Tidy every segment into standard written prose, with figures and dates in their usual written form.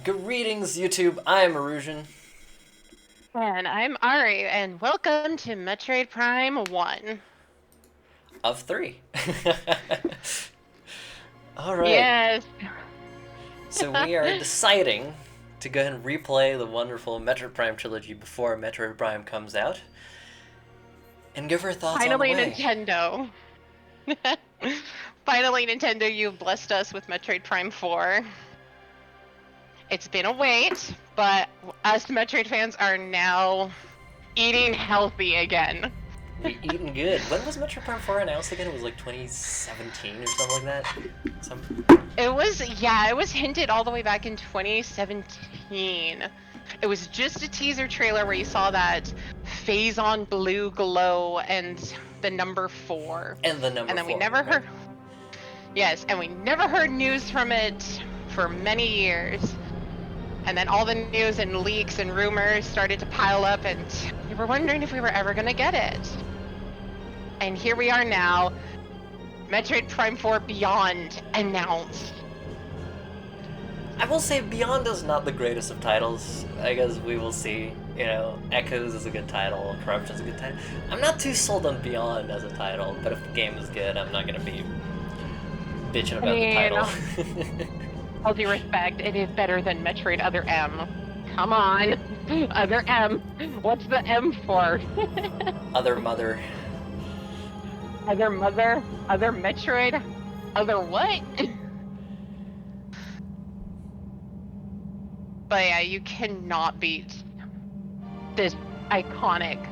Greetings, YouTube. I am Erusean. And I'm Ahri, and welcome to Metroid Prime 1. Of three. Alright, Yes. so we are deciding to go ahead and replay the wonderful Metroid Prime trilogy before Metroid Prime comes out and give our thoughts on the Finally, way. Nintendo. Finally, Nintendo, you've blessed us with Metroid Prime 4. It's been a wait, but us Metroid fans are now eating healthy again. We eating good. When was Metroid Prime 4 announced again? It was like 2017 or something like that? It was hinted all the way back in 2017. It was just a teaser trailer where you saw that phase-on blue glow and the number 4. And the number And then 4. we never Right? heard. Yes, and we never heard news from it for many years. And then all the news and leaks and rumors started to pile up, and we were wondering if we were ever going to get it. And here we are now, Metroid Prime 4 Beyond announced. I will say Beyond is not the greatest of titles. I guess we will see. You know, Echoes is a good title, Corruption is a good title. I'm not too sold on Beyond as a title, but if the game is good, I'm not gonna be bitching about the title. All due respect, it is better than Metroid Other M. Come on, Other M. What's the M for? Other Mother. Other Mother? Other Metroid? Other what? But yeah, you cannot beat this iconic.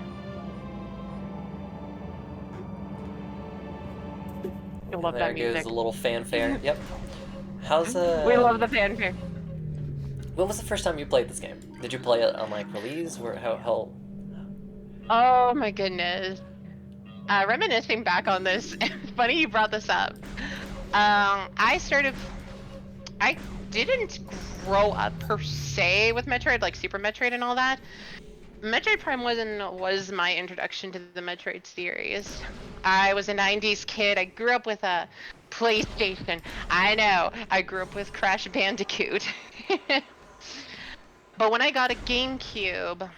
I love that music. There goes a little fanfare. Yep. How's We love the fanfare. When was the first time you played this game? Did you play it on like release? Where how? Oh my goodness. Reminiscing back on this, it's funny you brought this up. I didn't grow up per se with Metroid, like Super Metroid and all that. Metroid Prime was my introduction to the Metroid series. I was a 90s kid. I grew up with a PlayStation. I know. I grew up with Crash Bandicoot. But when I got a GameCube,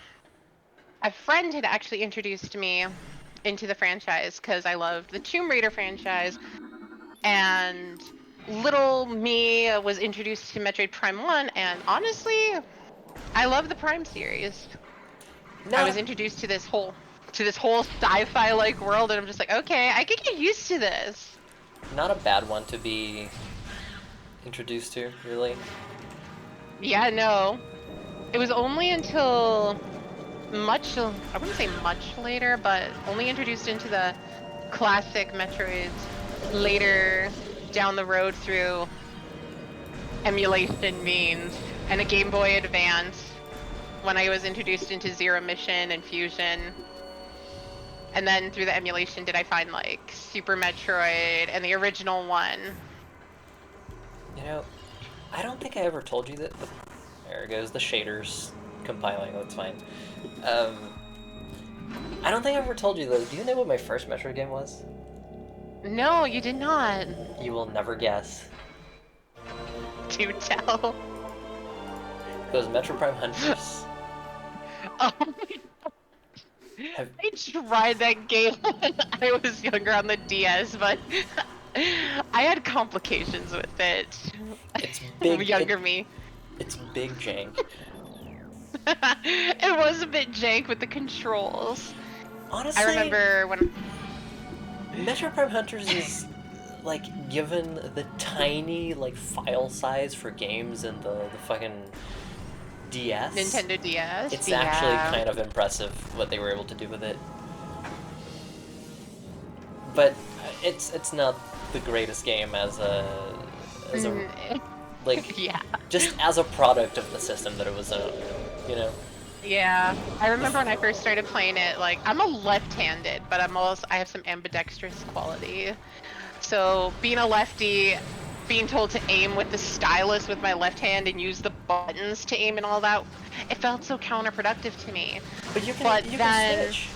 a friend had actually introduced me into the franchise because I loved the Tomb Raider franchise, and little me was introduced to Metroid Prime 1, and honestly, I love the Prime series. I was introduced to this whole sci-fi like world, and I'm just like, okay, I could get used to this. Not a bad one to be introduced to, really. Yeah, no. It was only until I wouldn't say much later, but only introduced into the classic Metroids later down the road through emulation means and a Game Boy Advance when I was introduced into Zero Mission and Fusion. And then through the emulation did I find like Super Metroid and the original one. You know, I don't think I ever told you that. There goes the shaders compiling, that's fine. I don't think I ever told you though. Do you know what my first Metroid game was? No, you did not. You will never guess. Do tell. It was Metroid Prime Hunters. Oh my God. I tried that game when I was younger on the DS, but I had complications with it. It's big. Younger me. It's big jank. It was a bit jank with the controls. Honestly, I remember when Metroid Prime Hunters is like, given the tiny like file size for games in the fucking DS, Nintendo DS. it's yeah. actually kind of impressive what they were able to do with it. But it's not the greatest game as a like yeah. just as a product of the system that it was in, you know. Yeah, I remember when I first started playing it, like, I'm a left-handed, but I have some ambidextrous quality. So being a lefty, being told to aim with the stylus with my left hand and use the buttons to aim and all that, it felt so counterproductive to me. But you can switch.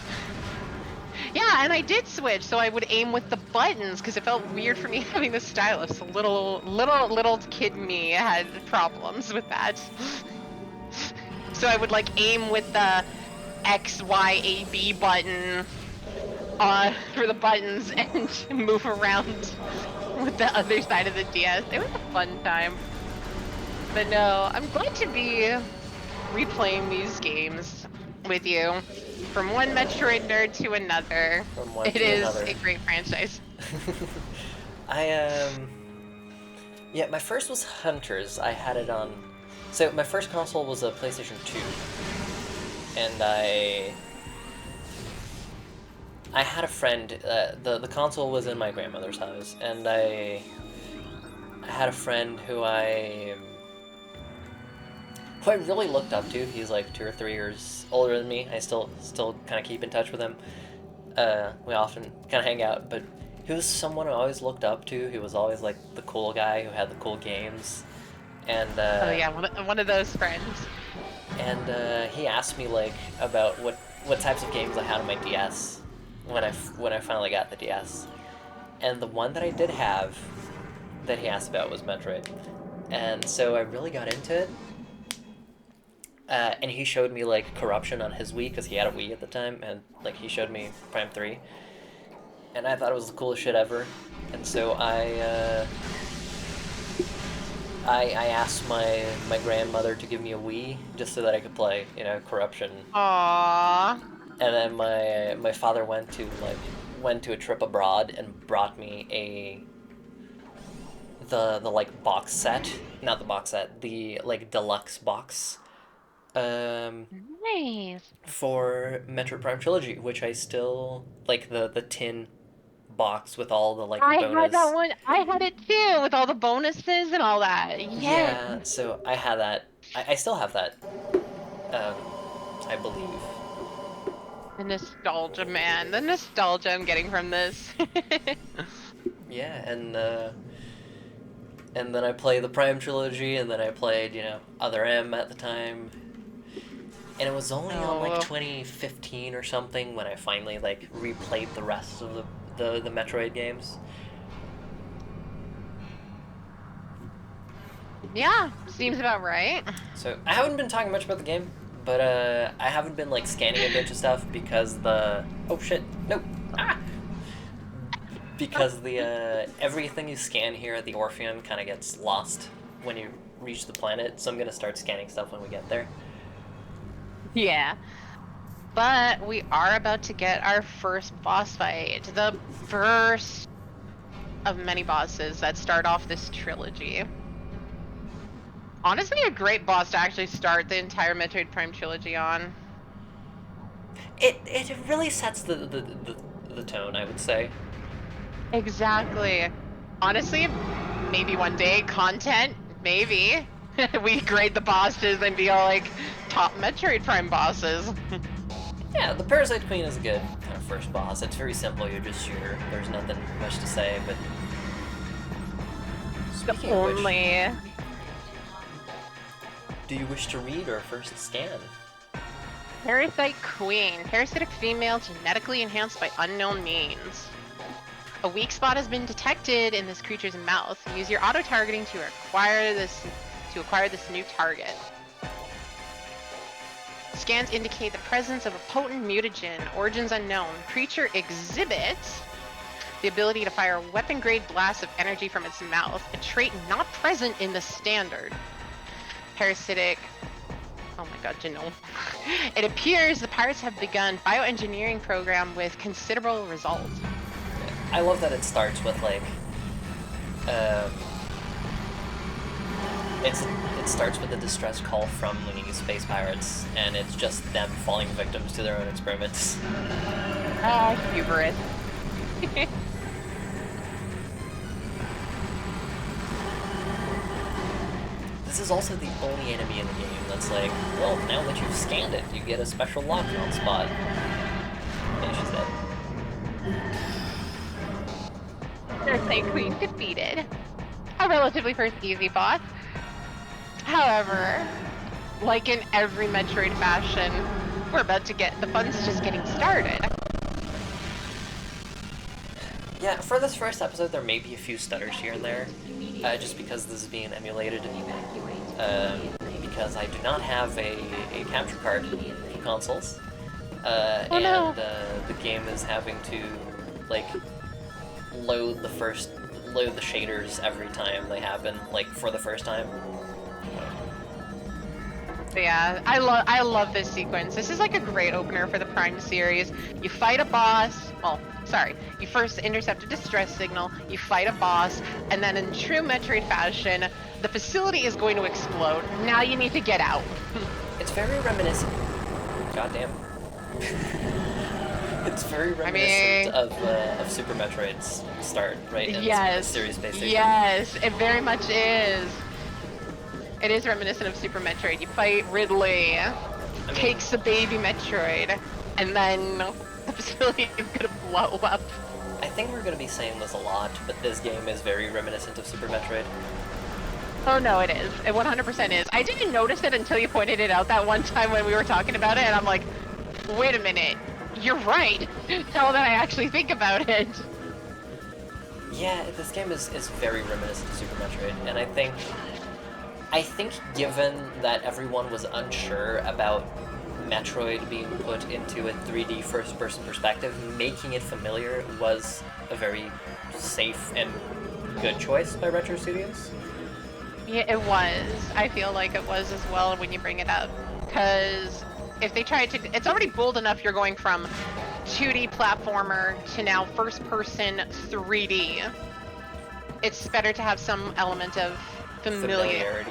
Yeah, and I did switch, so I would aim with the buttons because it felt weird for me having the stylus. So little kid me had problems with that. So I would like aim with the X, Y, A, B button for the buttons and move around with the other side of the DS. It was a fun time. But no, I'm glad to be replaying these games with you. From one Metroid nerd to another. From one It to is another. a great franchise. Yeah, my first was Hunters. I had it on. So my first console was a PlayStation 2, and I had a friend. The console was in my grandmother's house, and I had a friend who I really looked up to. He's like 2 or 3 years older than me. I still kind of keep in touch with him. We often kind of hang out, but he was someone I always looked up to. He was always like the cool guy who had the cool games, and Oh yeah, one of those friends. he asked me like about what types of games I had on my DS when I finally got the DS, and the one that I did have that he asked about was Metroid, and so I really got into it. And he showed me like Corruption on his Wii because he had a Wii at the time, and like he showed me Prime 3, and I thought it was the coolest shit ever. And so I asked my grandmother to give me a Wii just so that I could play, Corruption. Aww. And then my father went to a trip abroad and brought me the like box set, not the box set, the like deluxe box. Nice. For Metroid Prime Trilogy, which I still like the tin box with all the like I bonus. had that one. I had it too with all the bonuses and all that. Yes. Yeah, so I had that. I still have that. Um, I believe. The nostalgia, man. The nostalgia I'm getting from this. Yeah, and then I played the Prime Trilogy, and then I played Other M at the time. And it was only on like 2015 or something when I finally like replayed the rest of the Metroid games. Yeah, seems about right. So I haven't been talking much about the game, but I haven't been like scanning a bunch of stuff because oh shit, nope. Because the everything you scan here at the Orpheum kind of gets lost when you reach the planet, so I'm gonna start scanning stuff when we get there. Yeah. But we are about to get our first boss fight. The first of many bosses that start off this trilogy. Honestly, a great boss to actually start the entire Metroid Prime trilogy on. It really sets the tone, I would say. Exactly. Honestly, maybe one day, content, maybe. We grade the bosses and be all like, top Metroid Prime bosses. Yeah, the Parasite Queen is a good kind of first boss. It's very simple, you just shoot her. There's nothing much to say, but... Speaking of which, do you wish to read or first scan? Parasite Queen. Parasitic female genetically enhanced by unknown means. A weak spot has been detected in this creature's mouth. Use your auto-targeting to acquire this new target. Scans indicate the presence of a potent mutagen, origins unknown. Creature exhibits the ability to fire weapon-grade blasts of energy from its mouth, a trait not present in the standard. Parasitic... Oh my god, genome. It appears the pirates have begun bioengineering program with considerable results. I love that it starts with like... It starts with a distress call from the space pirates, and it's just them falling victims to their own experiments. Ah, hubris. This is also the only enemy in the game that's like, well, now that you've scanned it, you get a special lockdown spot. And she's dead. Parasite Queen defeated. A relatively first easy boss. However, like in every Metroid fashion, we're about to get, the fun's just getting started. Yeah, for this first episode, there may be a few stutters here and there, just because this is being emulated. Because I do not have a capture card for consoles, Oh no. the game is having to like load the shaders every time they happen, like for the first time. Yeah, I love this sequence. This is like a great opener for the Prime series. You fight a boss. Well, sorry. You first intercept a distress signal. You fight a boss, and then in true Metroid fashion, the facility is going to explode. Now you need to get out. It's very reminiscent. Goddamn. It's very reminiscent of Super Metroid's start, right? And Yes. Series basically. Yes, it very much is. It is reminiscent of Super Metroid. You fight Ridley, takes the baby Metroid, and then the facility is gonna blow up. I think we're gonna be saying this a lot, but this game is very reminiscent of Super Metroid. Oh no, it is. It 100% is. I didn't notice it until you pointed it out that one time when we were talking about it, and I'm like, wait a minute, you're right. Now that I actually think about it. Yeah, this game is very reminiscent of Super Metroid, and I think given that everyone was unsure about Metroid being put into a 3D first-person perspective, making it familiar was a very safe and good choice by Retro Studios. Yeah, it was. I feel like it was as well when you bring it up. Because if they tried to... It's already bold enough you're going from 2D platformer to now first-person 3D. It's better to have some element of familiarity.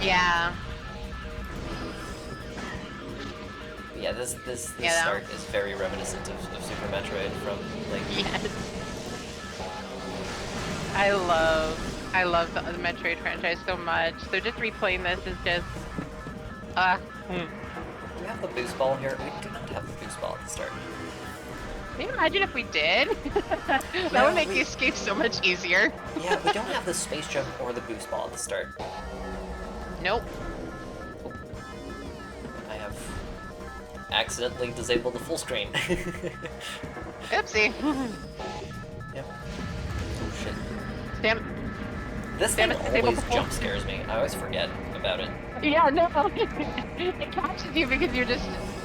Yeah. Yeah, this start is very reminiscent of Super Metroid from, like... Yes. I love the Metroid franchise so much. So just replaying this is just... Do we have the boost ball here? We do not have the boost ball at the start. Can you imagine if we did? That would make the escape so much easier. Yeah, we don't have the space jump or the boost ball at the start. Nope. I have accidentally disabled the full screen. Oopsie. Yep. Oh shit. Damn. This thing always jump scares me. I always forget about it. Yeah, no. It catches you because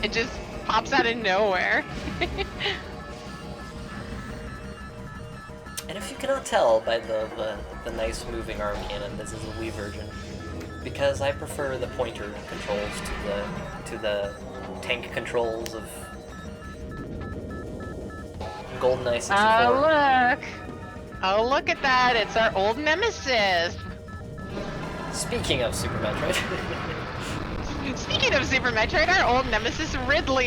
it just pops out of nowhere. And if you cannot tell by the nice moving arm cannon, this is a Wii version. Because I prefer the pointer controls to the tank controls of GoldenEye 64. Oh look! Oh look at that! It's our old nemesis! Speaking of Super Metroid. Speaking of Super Metroid, our old nemesis Ridley!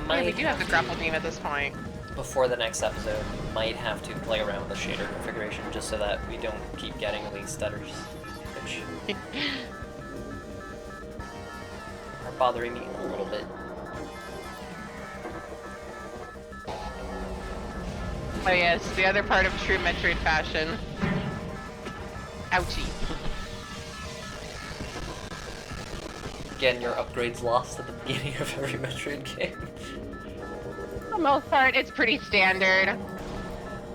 Yeah, we do have the grapple beam at this point. Before the next episode, might have to play around with the shader configuration just so that we don't keep getting these stutters, which are bothering me a little bit. Oh yes, the other part of true Metroid fashion. Ouchie. Again, your upgrades lost at the beginning of every Metroid game. For the most part, it's pretty standard.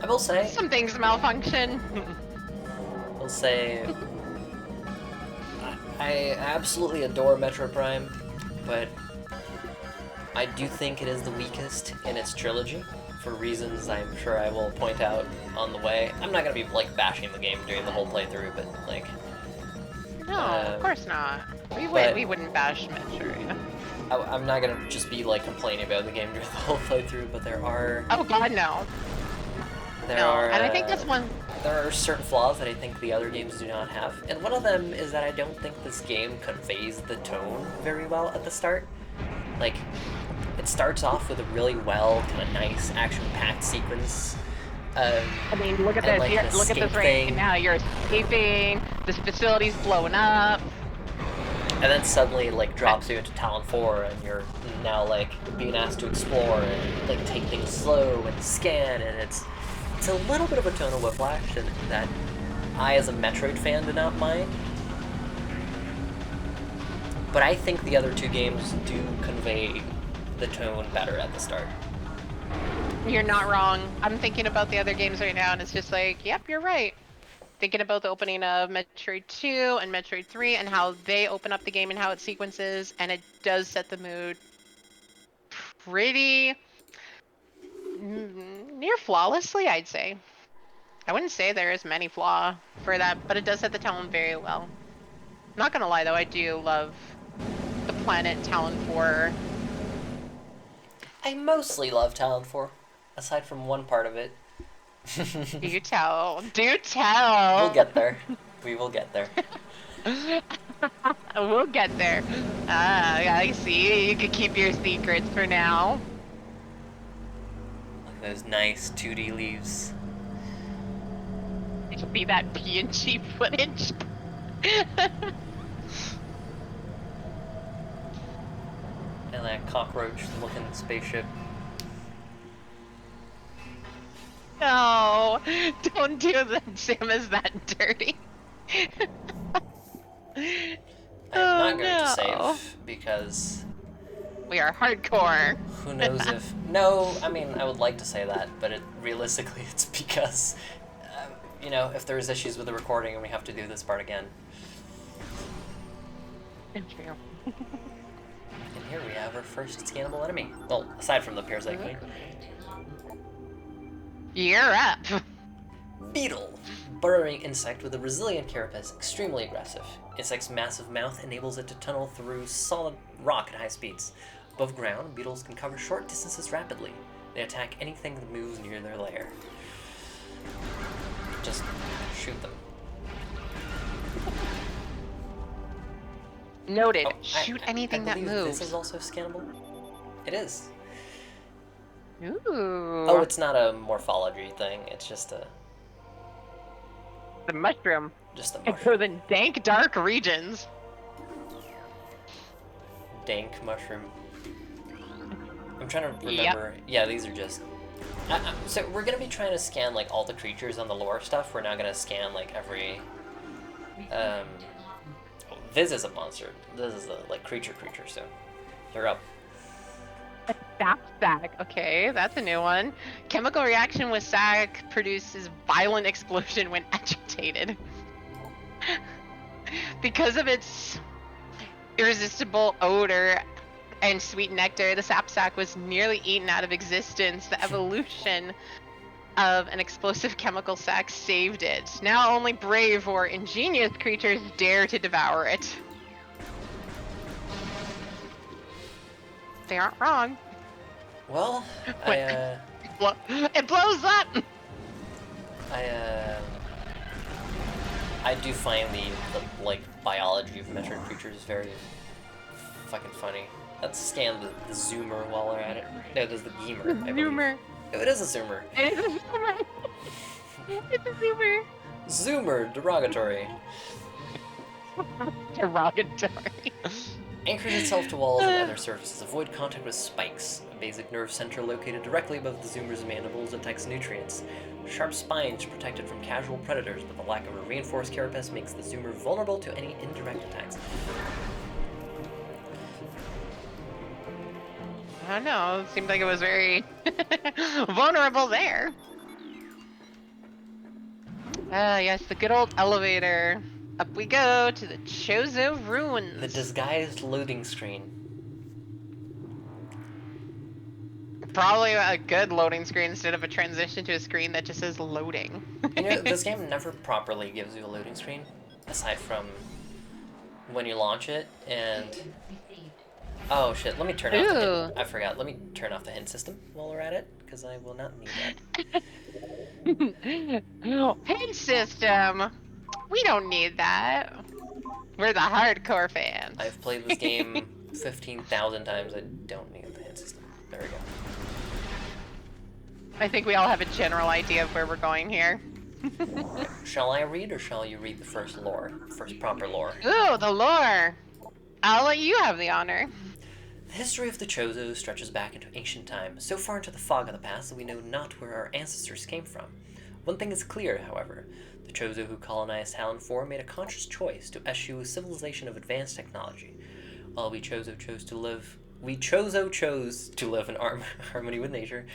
I will say... Some things malfunction. I will say... I absolutely adore Metroid Prime, but I do think it is the weakest in its trilogy, for reasons I'm sure I will point out on the way. I'm not gonna be, like, bashing the game during the whole playthrough, but, like... No, of course not. We wouldn't bash Metroid. I'm not gonna just be, like, complaining about the game during the whole playthrough, but there are... Oh god, no. There are... And I think that's one... There are certain flaws that I think the other games do not have, and one of them is that I don't think this game conveys the tone very well at the start. Like, it starts off with a really kind of nice, action-packed sequence. I mean, look at this. Like Look at this right now. You're escaping. This facility's blowing up. And then suddenly, like, drops you into Tallon 4, and you're now, like, being asked to explore and, like, take things slow and scan, and it's a little bit of a tonal whiplash that I, as a Metroid fan, did not mind. But I think the other two games do convey the tone better at the start. You're not wrong. I'm thinking about the other games right now, and it's just like, yep, you're right. Thinking about the opening of Metroid 2 and Metroid 3 and how they open up the game and how it sequences, and it does set the mood pretty near flawlessly, I'd say. I wouldn't say there is many flaw for that, but it does set the tone very well. Not gonna lie though, I do love the planet Tallon 4. I mostly love Tallon 4, aside from one part of it. Do tell. Do tell. We'll get there. We will get there. We'll get there. I see. You could keep your secrets for now. Look at those nice 2D leaves. Did you see that PNG footage? And that cockroach-looking spaceship. No, don't do that. Sam is that dirty. I'm not going to save because we are hardcore. Who knows if... No, I mean, I would like to say that, but realistically it's because, you know, if there's issues with the recording and we have to do this part again. True. And here we have our first scannable enemy. Well, aside from the parasite queen. You're up. Beetle. Burrowing insect with a resilient carapace, extremely aggressive. Insect's massive mouth enables it to tunnel through solid rock at high speeds. Above ground, beetles can cover short distances rapidly. They attack anything that moves near their lair. Just shoot them. Noted. Oh, Shoot anything that moves. This is also scannable? It is. Ooh. Oh, it's not a morphology thing. It's just a... The mushroom. Just a It mushroom. goes in dank, dark regions. Dank mushroom. I'm trying to remember. Yep. Yeah, these are just... so we're going to be trying to scan, like, all the creatures on the lore stuff. We're not going to scan, like, every... This is a monster. This is a, like, creature, so you're up. A sap sac. Okay, that's a new one. Chemical reaction with sac produces violent explosion when agitated. Because of its irresistible odor and sweet nectar, the sap sac was nearly eaten out of existence. The evolution of an explosive chemical sac saved it. Now only brave or ingenious creatures dare to devour it. They aren't wrong. Well, it blows up! I do find the like, biology of Metroid creatures very fucking funny. Let's scan the zoomer while we're at it. No, there's the Geemer. Zoomer. Oh, it is a zoomer. It is a zoomer. It's a zoomer. Zoomer, derogatory. Derogatory. Anchors itself to walls and other surfaces. Avoid contact with spikes. A basic nerve center located directly above the zoomer's mandibles detects nutrients. Sharp spines protect it from casual predators, but the lack of a reinforced carapace makes the zoomer vulnerable to any indirect attacks. I don't know. It seemed like it was very vulnerable there. Yes, the good old elevator. Up we go to the Chozo Ruins. The disguised loading screen. Probably a good loading screen instead of a transition to a screen that just says loading. You know, this game never properly gives you a loading screen, aside from when you launch it, and... Oh shit, let me turn off the hint. I forgot, let me turn off the hint system while we're at it, because I will not need that. Hint system! We don't need that. We're the hardcore fans. I've played this game 15,000 times, I don't need the hint system. There we go. I think we all have a general idea of where we're going here. Shall I read, or shall you read the first lore? First proper lore? Ooh, the lore! I'll let you have the honor. The history of the Chozo stretches back into ancient time, so far into the fog of the past that we know not where our ancestors came from. One thing is clear, however. The Chozo who colonized Tallon 4 made a conscious choice to eschew a civilization of advanced technology. While we Chozo chose to live in harmony with nature,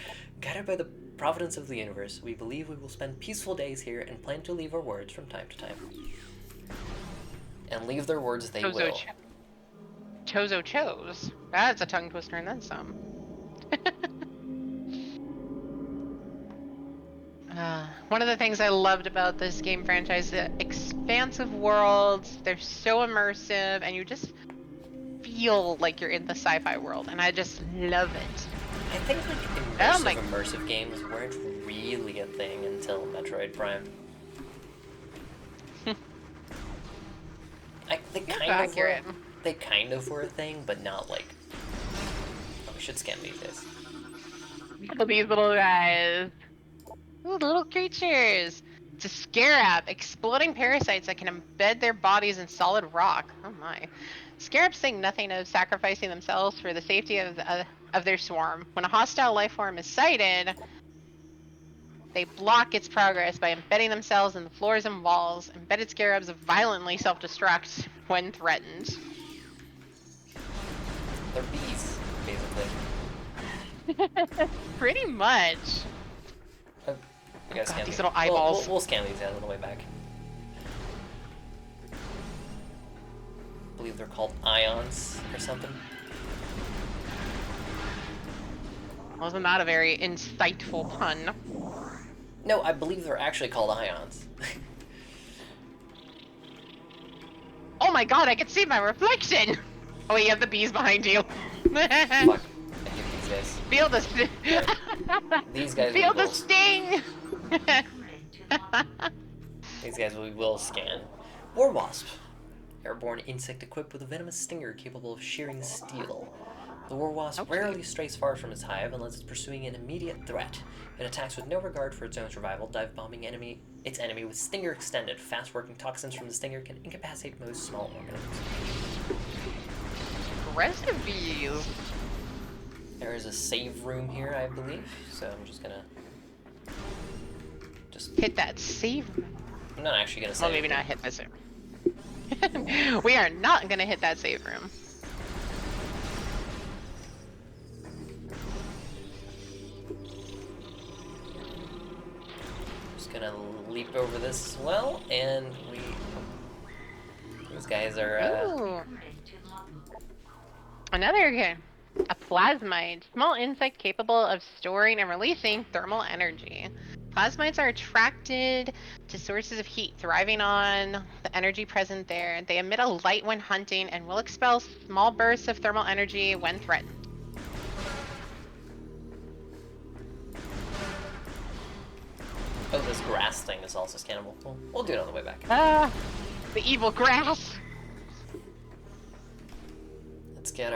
guided by the providence of the universe, we believe we will spend peaceful days here and plan to leave our words from time to time. And leave their words they will. Chozo chose. That's a tongue twister and then some. One of the things I loved about this game franchise, the expansive worlds, they're so immersive, and you just feel like you're in the sci-fi world, and I just love it. I think like immersive games weren't really a thing until Metroid Prime. They kind of were a thing, but not like. Oh, we should scan these guys. These little guys. Ooh, little creatures. It's a scarab, exploding parasites that can embed their bodies in solid rock. Oh my. Scarabs think nothing of sacrificing themselves for the safety of their swarm. When a hostile life form is sighted, they block its progress by embedding themselves in the floors and walls. Embedded scarabs violently self-destruct when threatened. They're bees, basically. Pretty much. God, these little eyeballs. We'll scan these guys on the way back. I believe they're called ions or something. Wasn't that a very insightful pun? No, I believe they're actually called ions. Oh my god, I can see my reflection! Oh, you have the bees behind you. Fuck. I hate these guys. Feel the These guys feel the sting! These guys we will scan. War Wasp. Airborne insect equipped with a venomous stinger capable of shearing steel. The War Wasp rarely strays far from its hive unless it's pursuing an immediate threat. It attacks with no regard for its own survival, dive-bombing its enemy with stinger extended. Fast-working toxins from the stinger can incapacitate most small organisms. Aggressive bees. There is a save room here, I believe, so I'm just gonna... hit that save room. I'm not actually gonna save. Well, maybe not hit that save room. We are not gonna hit that save room. Just gonna leap over this as well, and these guys are Ooh. Another game. A plasmide, small insect capable of storing and releasing thermal energy. Plasmides are attracted to sources of heat, thriving on the energy present there. They emit a light when hunting and will expel small bursts of thermal energy when threatened. Oh, this grass thing is also scannable. We'll do it on the way back. The evil grass. Let's get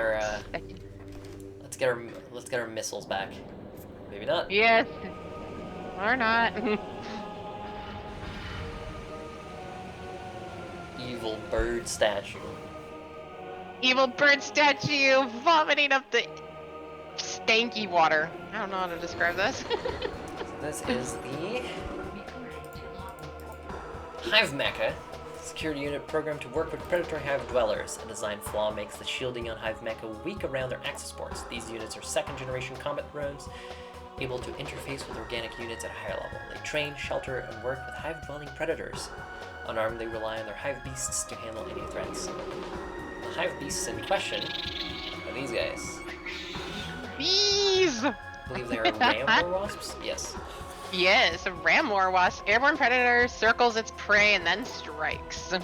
our missiles back. Maybe not. Yes. Or not. Evil bird statue. Evil bird statue vomiting up the stanky water. I don't know how to describe this. This is the Hive Mecha. Security unit programmed to work with predatory hive dwellers. A design flaw makes the shielding on Hive Mecha weak around their access ports. These units are second-generation combat drones, able to interface with organic units at a higher level. They train, shelter, and work with hive-dwelling predators. Unarmed, they rely on their hive beasts to handle any threats. The hive beasts in question are these guys. Bees! I believe they are ram war wasps? Yes. Yes, a ram war wasp. Airborne predator circles its prey and then strikes.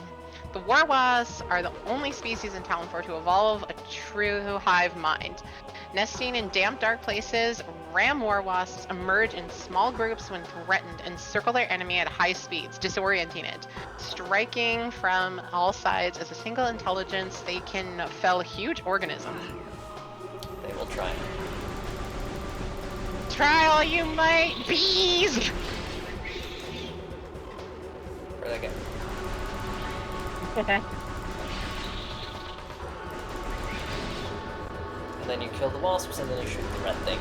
The war wasps are the only species in Tallon 4 to evolve a true hive mind. Nesting in damp, dark places, ram war wasps emerge in small groups when threatened and circle their enemy at high speeds, disorienting it. Striking from all sides as a single intelligence, they can fell huge organisms. They will try. Try all you might, bees! Where'd they go? And then you kill the wasps, and then you shoot the red thing.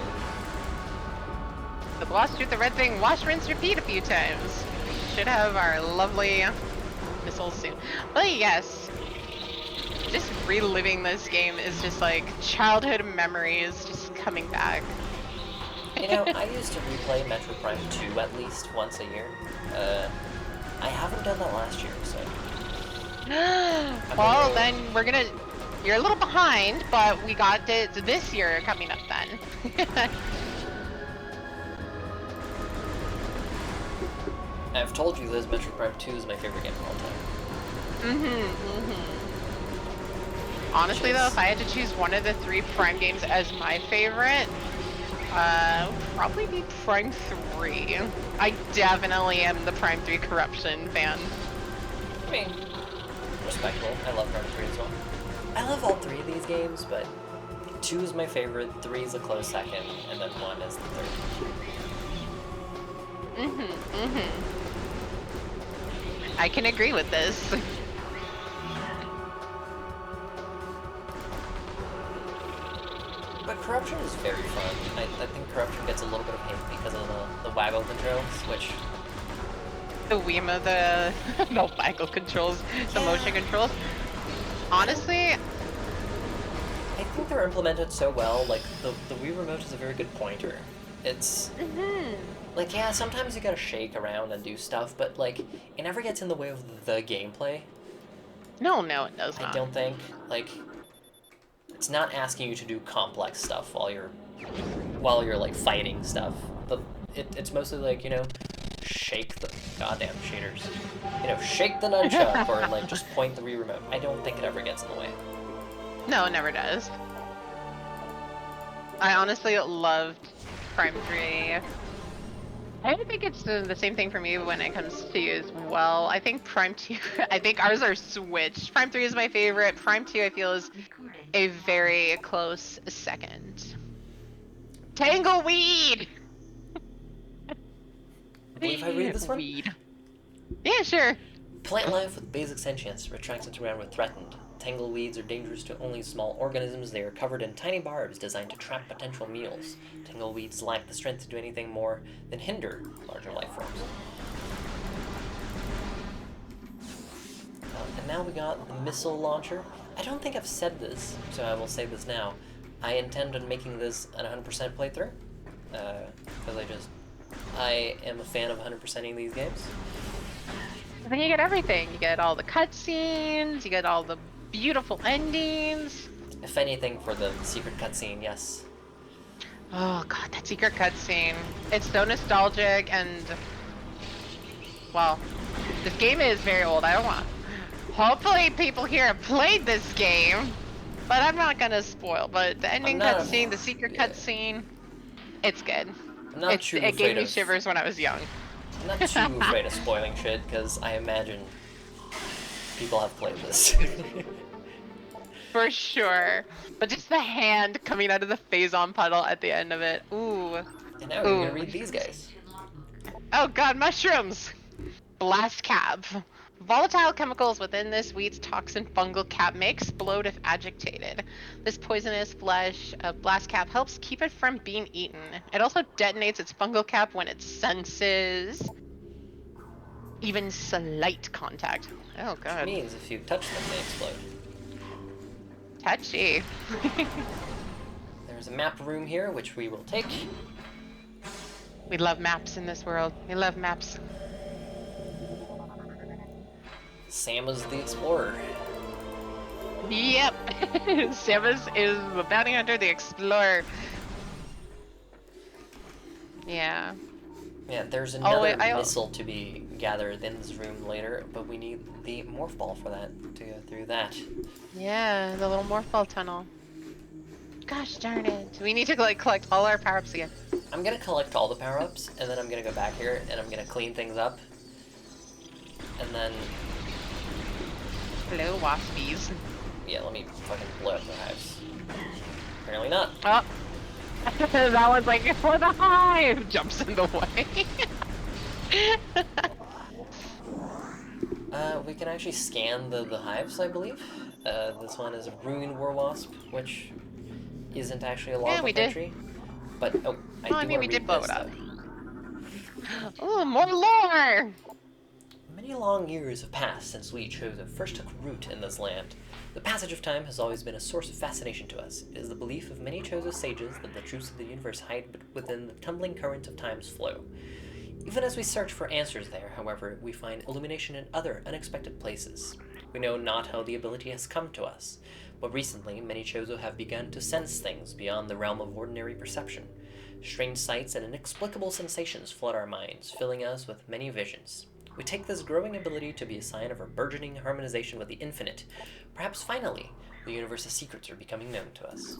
The lost truth, the red thing, wash, rinse, repeat a few times. We should have our lovely missiles soon. But yes, just reliving this game is just like childhood memories just coming back. You know, I used to replay Metroid Prime 2 at least once a year. I haven't done that last year, so... Well, then you're a little behind, but we got it this year coming up then. I've told you this, Metroid Prime 2 is my favorite game of all time. Honestly though, if I had to choose one of the 3 Prime games as my favorite, would probably be Prime 3. I definitely am the Prime 3 Corruption fan. I mean, respectable. I love Prime 3 as well. I love all 3 of these games, but 2 is my favorite, 3 is a close second, and then 1 is the third. I can agree with this. But Corruption is very fun. I think Corruption gets a little bit of hate because of the waggle controls, which... The Wiimote, the waggle controls, the motion controls. Honestly, I think they're implemented so well. Like, the Wii Remote is a very good pointer. It's... Like, yeah, sometimes you gotta shake around and do stuff, but, like, it never gets in the way of the gameplay. no, it does not. I don't think. Like, it's not asking you to do complex stuff while you're like fighting stuff. It's mostly like, you know, shake the goddamn shaders. You know, shake the nunchuck or like just point the Wii remote. I don't think it ever gets in the way. No, it never does. I honestly loved Prime 3. I don't think it's the same thing for me when it comes to you as well. I think Prime 2, I think ours are switched. Prime 3 is my favorite. Prime 2 I feel is a very close second. Tangleweed! I believe I read this one? Weed. Yeah, sure. Plant life with basic sentience retracts into ground when threatened. Tangleweeds are dangerous to only small organisms. They are covered in tiny barbs designed to trap potential meals. Tangleweeds lack the strength to do anything more than hinder larger life forms. And now we got the missile launcher. I don't think I've said this, so I will say this now. I intend on making this an 100% playthrough, because I am a fan of 100%ing these games. I think you get everything. You get all the cutscenes, you get all the beautiful endings. If anything, for the secret cutscene, yes. Oh god, that secret cutscene. It's so nostalgic and... Well, this game is very old. I don't want... Hopefully people here have played this game, but I'm not gonna spoil. But the ending cutscene, the secret cutscene, it's good. It gave me shivers when I was young. I'm not too afraid of spoiling shit, because I imagine people have played this. For sure. But just the hand coming out of the Phazon puddle at the end of it. Ooh. And now we're gonna read these guys. Oh god, mushrooms! Blast cap. Volatile chemicals within this weed's toxin fungal cap may explode if agitated. This poisonous flesh blast cap helps keep it from being eaten. It also detonates its fungal cap when it senses even slight contact. Oh god. Which means if you touch them, they explode. Touchy. There's a map room here, which we will take. We love maps in this world. We love maps. Samus the Explorer. Yep. Samus is the bounty hunter, the explorer. Yeah. Yeah, there's another missile to be gathered in this room later, but we need the morph ball for that, to go through that. Yeah, the little morph ball tunnel. Gosh darn it. We need to like collect all our power-ups again. I'm gonna collect all the power-ups, and then I'm gonna go back here, and I'm gonna clean things up. And then... Hello, waspies. Yeah, let me fucking blow up the hives. Apparently not. Oh. That one's like, for the hive! Jumps in the way. We can actually scan the hives, I believe. This one is a Ruin War Wasp, which isn't actually a logbook entry. But, I mean, we did blow it up. Oh, more lore! Many long years have passed since we Chozo first took root in this land. The passage of time has always been a source of fascination to us. It is the belief of many Chozo sages that the truths of the universe hide within the tumbling current of time's flow. Even as we search for answers there, however, we find illumination in other unexpected places. We know not how the ability has come to us, but recently many Chozo have begun to sense things beyond the realm of ordinary perception. Strange sights and inexplicable sensations flood our minds, filling us with many visions. We take this growing ability to be a sign of our burgeoning harmonization with the infinite. Perhaps finally, the universe's secrets are becoming known to us.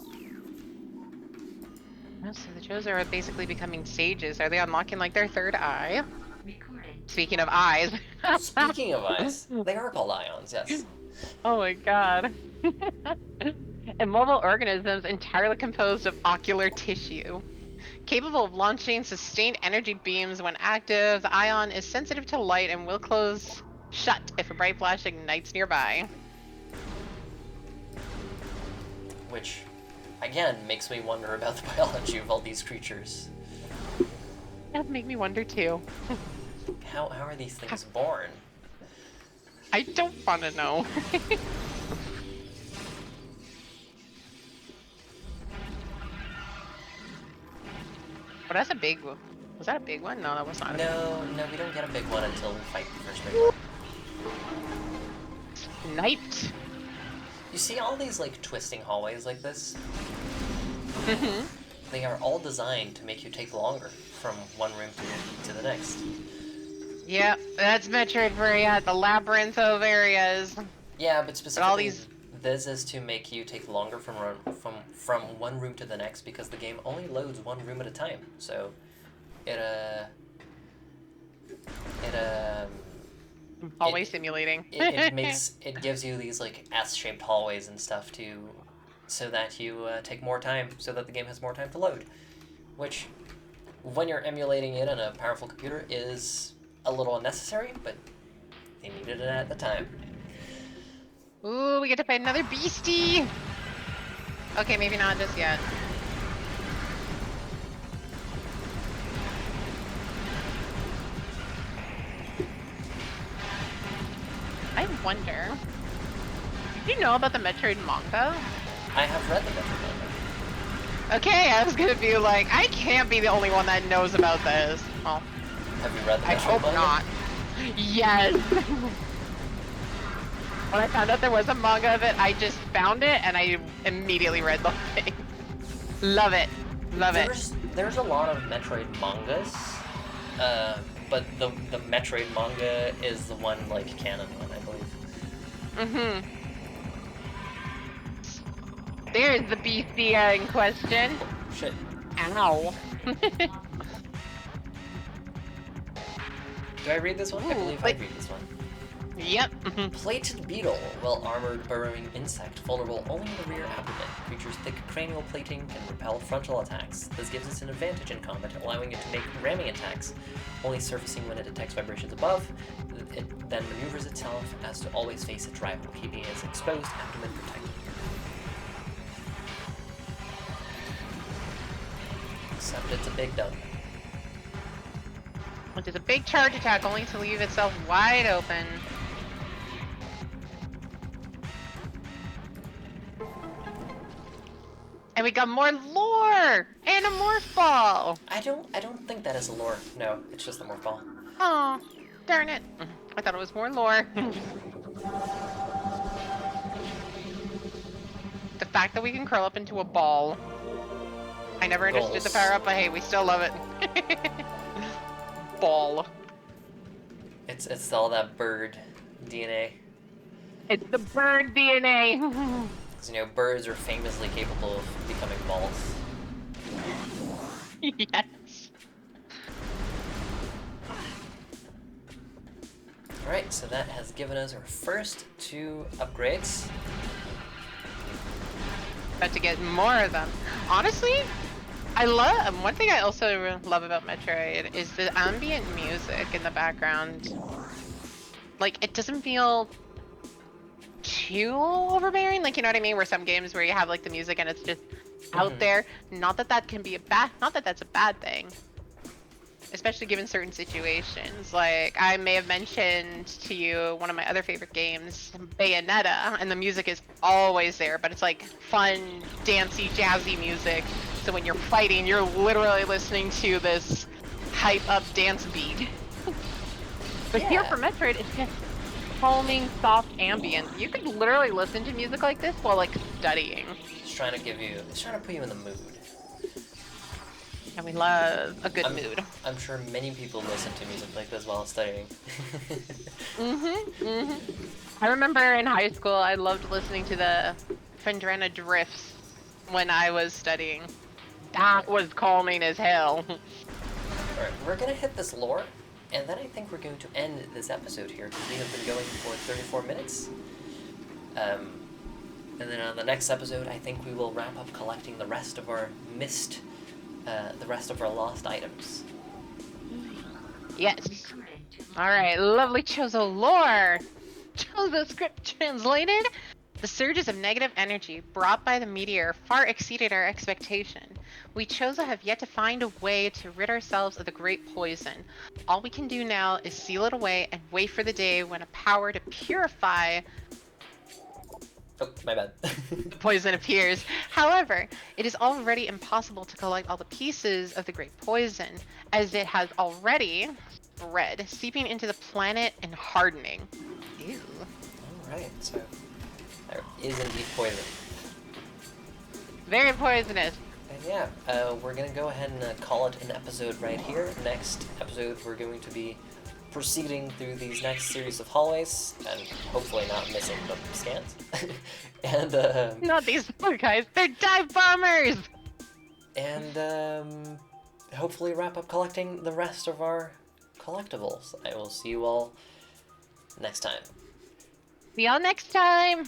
Oh, so the Chozo are basically becoming sages. Are they unlocking like their third eye? Speaking of eyes. Speaking of eyes, they are called ions, yes. Oh my god. Immobile organisms entirely composed of ocular tissue. Capable of launching sustained energy beams when active, the ion is sensitive to light and will close shut if a bright flash ignites nearby. Which, again, makes me wonder about the biology of all these creatures. That make me wonder too. How are these things born? I don't want to know. Oh, that's a big one. Was that a big one? No, that was not. No, we don't get a big one until we fight the first big one. Sniped. You see all these, like, twisting hallways like this? Mm-hmm. They are all designed to make you take longer from one room to the next. Yep, that's Metroid for you, the labyrinth of areas. Yeah, but specifically, all these... this is to make you take longer from one room to the next because the game only loads one room at a time. So, hallway simulating. it gives you these like S-shaped hallways and stuff so that you take more time, so that the game has more time to load, which, when you're emulating it on a powerful computer, is a little unnecessary, but they needed it at the time. Ooh, we get to fight another beastie! Okay, maybe not just yet. I wonder... Do you know about the Metroid manga? I have read the Metroid manga. Okay, I was gonna be like, I can't be the only one that knows about this. Well, have you read the Metroid I hope manga? not. Yes! When I found out there was a manga of it, I just found it and I immediately read the thing. Love it. Love it. There's a lot of Metroid mangas, but the Metroid manga is the one, like, canon one, I believe. Mm-hmm. There's the beastie in question. Shit. Ow. Do I read this one? I believe I read this one. Yep. Plated beetle, well-armored burrowing insect, vulnerable only in the rear abdomen. Creature's thick cranial plating can repel frontal attacks. This gives it an advantage in combat, allowing it to make ramming attacks, only surfacing when it detects vibrations above. It then maneuvers itself as to always face its rival, keeping its exposed abdomen protected. Except it's a big dog. Which is a big charge attack, only to leave itself wide open. And we got more lore! And a morph ball! I don't think that is a lore. No, it's just a morph ball. Oh, darn it. I thought it was more lore. The fact that we can curl up into a ball. I never understood the power up, but hey, we still love it. Ball. It's all that bird DNA. It's the bird DNA. Because, you know, birds are famously capable of becoming balls. Yes. Alright, so that has given us our first 2 upgrades. About to get more of them. Honestly, I love, one thing I also love about Metroid is the ambient music in the background. Like, it doesn't feel too overbearing, like, you know what I mean? Where some games where you have, like, the music and it's just out there. Not that that can be not that that's a bad thing. especially given certain situations. Like, I may have mentioned to you one of my other favorite games, Bayonetta, and the music is always there, but it's like fun, dancey, jazzy music. So when you're fighting, you're literally listening to this hype up dance beat. But here Yeah. for Metroid, it's just calming, soft ambient. You could literally listen to music like this while like studying. It's trying to put you in the mood. And we love a good mood. I'm sure many people listen to music like this while studying. I remember in high school, I loved listening to the Fendrana drifts when I was studying. That was calming as hell. Alright, we're gonna hit this lore, and then I think we're going to end this episode here, because we have been going for 34 minutes. And then on the next episode, I think we will wrap up collecting the rest of our the rest of our lost items. Yes. Alright, lovely Chozo lore! Chozo script translated? The surges of negative energy brought by the meteor far exceeded our expectation. We Chozo have yet to find a way to rid ourselves of the great poison. All we can do now is seal it away and wait for the day when a power to purify Oh, my bad. the poison appears. However, it is already impossible to collect all the pieces of the great poison, as it has already spread, seeping into the planet and hardening. Ew. Alright, so there is indeed poison. Very poisonous. And yeah, we're gonna go ahead and call it an episode right here. Next episode, we're going to be proceeding through these next series of hallways, and hopefully not missing the scans. And Not these poor guys, they're dive bombers! and hopefully wrap up collecting the rest of our collectibles. I will see you all next time. See y'all next time!